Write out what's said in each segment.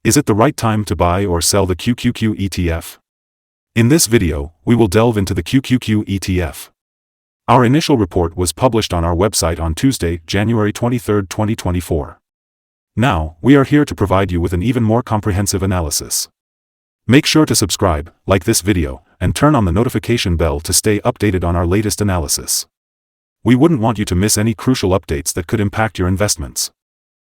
Is it the right time to buy or sell the QQQ ETF? In this video, we will delve into the QQQ ETF. Our initial report was published on our website on Tuesday, January 23, 2024. Now, we are here to provide you with an even more comprehensive analysis. Make sure to subscribe, like this video, and turn on the notification bell to stay updated on our latest analysis. We wouldn't want you to miss any crucial updates that could impact your investments.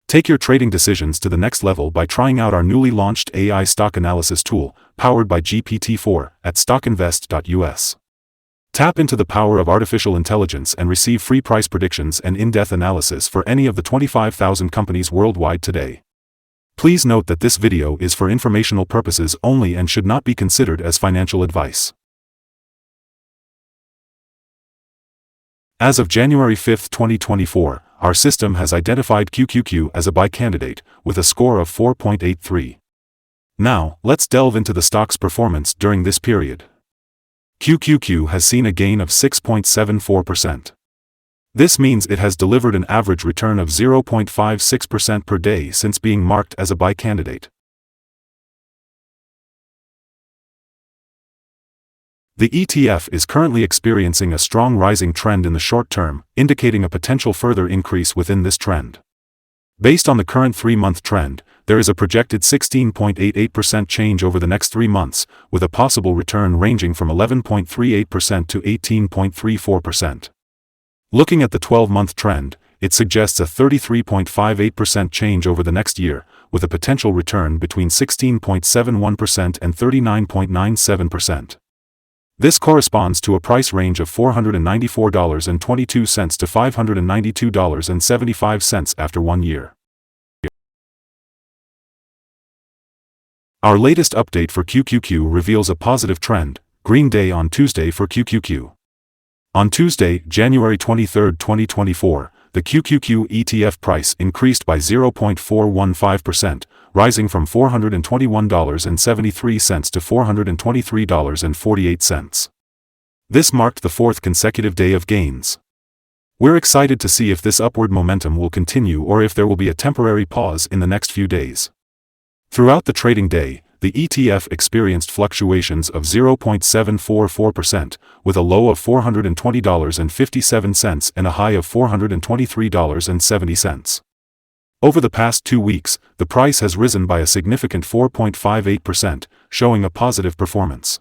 Take your trading decisions to the next level by trying out our newly launched AI stock analysis tool, powered by GPT-4, at StockInvest.us. Tap into the power of artificial intelligence and receive free price predictions and in-depth analysis for any of the 25,000 companies worldwide today. Please note that this video is for informational purposes only and should not be considered as financial advice. As of January 5, 2024, our system has identified QQQ as a buy candidate, with a score of 4.83. Now, let's delve into the stock's performance during this period. QQQ has seen a gain of 6.74%. This means it has delivered an average return of 0.56% per day since being marked as a buy candidate. The ETF is currently experiencing a strong rising trend in the short term, indicating a potential further increase within this trend. Based on the current 3-month trend, there is a projected 16.88% change over the next 3 months, with a possible return ranging from 11.38% to 18.34%. Looking at the 12-month trend, it suggests a 33.58% change over the next year, with a potential return between 16.71% and 39.97%. This corresponds to a price range of $494.22 to $592.75 after 1 year. Our latest update for QQQ reveals a positive trend, green day on Tuesday for QQQ. On Tuesday, January 23, 2024, the QQQ ETF price increased by 0.415%, rising from $421.73 to $423.48. This marked the 4th consecutive day of gains. We're excited to see if this upward momentum will continue or if there will be a temporary pause in the next few days. Throughout the trading day, the ETF experienced fluctuations of 0.744%, with a low of $420.57 and a high of $423.70. Over the past 2 weeks, the price has risen by a significant 4.58%, showing a positive performance.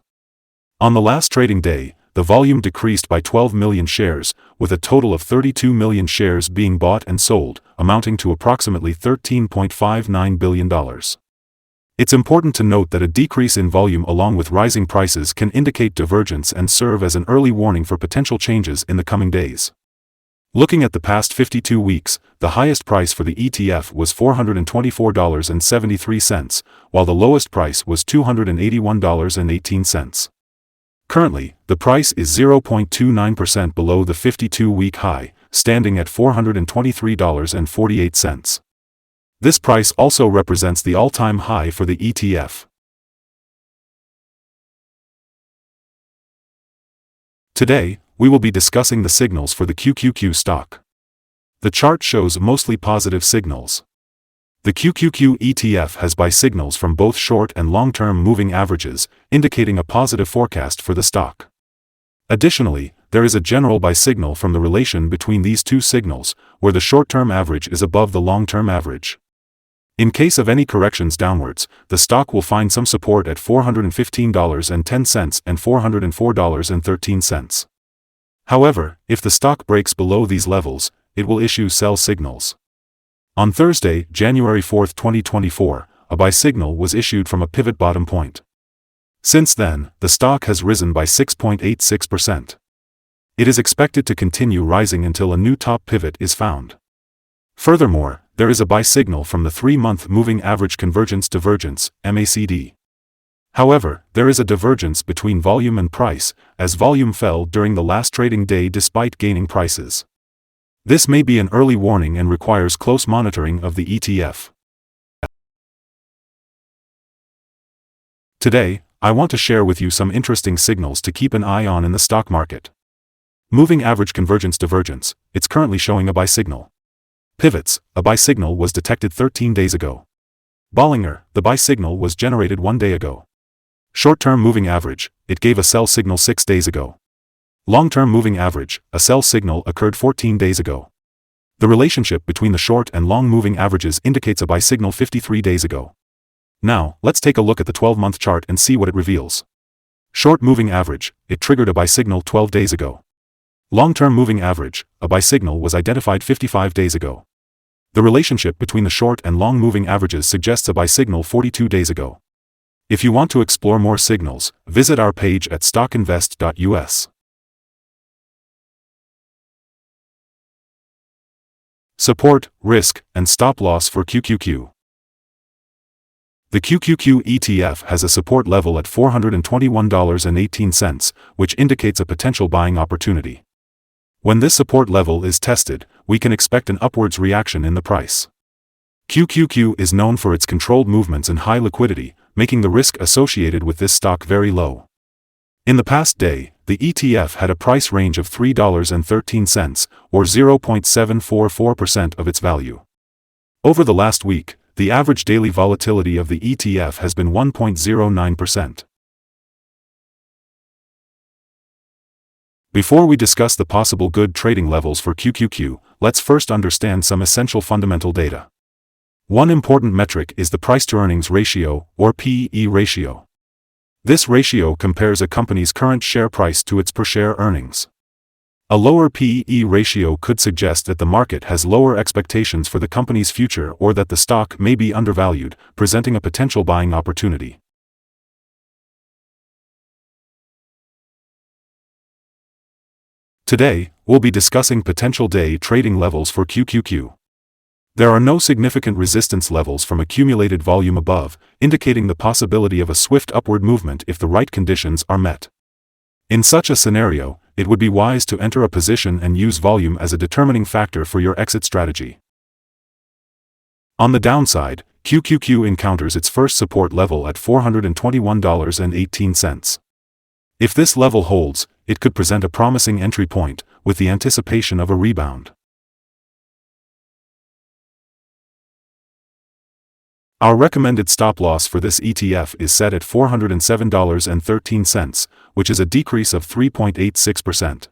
On the last trading day, the volume decreased by 12 million shares, with a total of 32 million shares being bought and sold, amounting to approximately $13.59 billion. It's important to note that a decrease in volume along with rising prices can indicate divergence and serve as an early warning for potential changes in the coming days. Looking at the past 52 weeks, the highest price for the ETF was $424.73, while the lowest price was $281.18. Currently, the price is 0.29% below the 52-week high, standing at $423.48. This price also represents the all-time high for the ETF. Today, we will be discussing the signals for the QQQ stock. The chart shows mostly positive signals. The QQQ ETF has buy signals from both short and long-term moving averages, indicating a positive forecast for the stock. Additionally, there is a general buy signal from the relation between these two signals, where the short-term average is above the long-term average. In case of any corrections downwards, the stock will find some support at $415.10 and $404.13. However, if the stock breaks below these levels, it will issue sell signals. On Thursday, January 4, 2024, a buy signal was issued from a pivot bottom point. Since then, the stock has risen by 6.86%. It is expected to continue rising until a new top pivot is found. Furthermore, there is a buy signal from the 3-month moving average convergence divergence, MACD. However, there is a divergence between volume and price, as volume fell during the last trading day despite gaining prices. This may be an early warning and requires close monitoring of the ETF. Today, I want to share with you some interesting signals to keep an eye on in the stock market. Moving average convergence divergence, it's currently showing a buy signal. Pivots, a buy signal was detected 13 days ago. Bollinger, the buy signal was generated 1 day ago. Short-term moving average, it gave a sell signal 6 days ago. Long-term moving average, a sell signal occurred 14 days ago. The relationship between the short and long moving averages indicates a buy signal 53 days ago. Now, let's take a look at the 12-month chart and see what it reveals. Short moving average, it triggered a buy signal 12 days ago. Long-term moving average, a buy signal was identified 55 days ago. The relationship between the short and long moving averages suggests a buy signal 42 days ago. If you want to explore more signals, visit our page at StockInvest.us. Support, risk, and stop loss for QQQ. The QQQ ETF has a support level at $421.18, which indicates a potential buying opportunity. When this support level is tested, we can expect an upwards reaction in the price. QQQ is known for its controlled movements and high liquidity, making the risk associated with this stock very low. In the past day, the ETF had a price range of $3.13, or 0.744% of its value. Over the last week, the average daily volatility of the ETF has been 1.09%. Before we discuss the possible good trading levels for QQQ, let's first understand some essential fundamental data. One important metric is the price-to-earnings ratio, or PE ratio. This ratio compares a company's current share price to its per-share earnings. A lower PE ratio could suggest that the market has lower expectations for the company's future or that the stock may be undervalued, presenting a potential buying opportunity. Today, we'll be discussing potential day trading levels for QQQ. There are no significant resistance levels from accumulated volume above, indicating the possibility of a swift upward movement if the right conditions are met. In such a scenario, it would be wise to enter a position and use volume as a determining factor for your exit strategy. On the downside, QQQ encounters its first support level at $421.18. If this level holds, it could present a promising entry point, with the anticipation of a rebound. Our recommended stop loss for this ETF is set at $407.13, which is a decrease of 3.86%.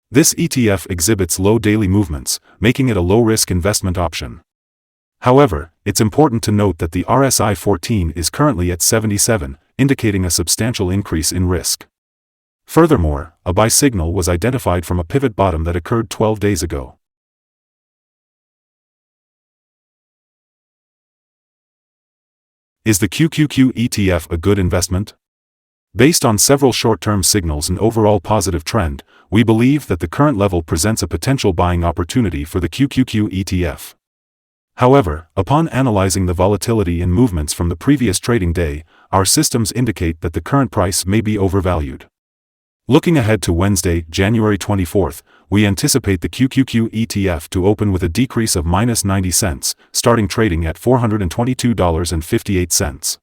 This ETF exhibits low daily movements, making it a low-risk investment option. However, it's important to note that the RSI 14 is currently at 77, indicating a substantial increase in risk. Furthermore, a buy signal was identified from a pivot bottom that occurred 12 days ago. Is the QQQ ETF a good investment? Based on several short-term signals and overall positive trend, we believe that the current level presents a potential buying opportunity for the QQQ ETF. However, upon analyzing the volatility and movements from the previous trading day, our systems indicate that the current price may be overvalued. Looking ahead to Wednesday, January 24th, we anticipate the QQQ ETF to open with a decrease of -90 cents, starting trading at $422.58.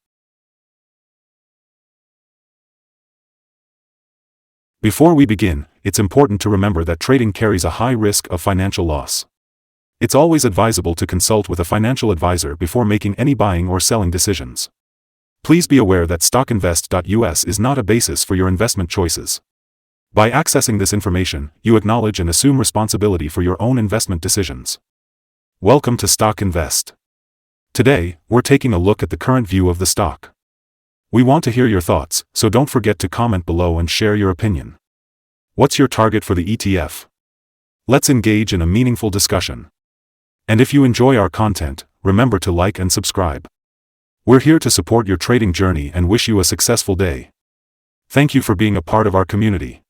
Before we begin, it's important to remember that trading carries a high risk of financial loss. It's always advisable to consult with a financial advisor before making any buying or selling decisions. Please be aware that StockInvest.us is not a basis for your investment choices. By accessing this information, you acknowledge and assume responsibility for your own investment decisions. Welcome to Stock Invest. Today, we're taking a look at the current view of the stock. We want to hear your thoughts, so don't forget to comment below and share your opinion. What's your target for the ETF? Let's engage in a meaningful discussion. And if you enjoy our content, remember to like and subscribe. We're here to support your trading journey and wish you a successful day. Thank you for being a part of our community.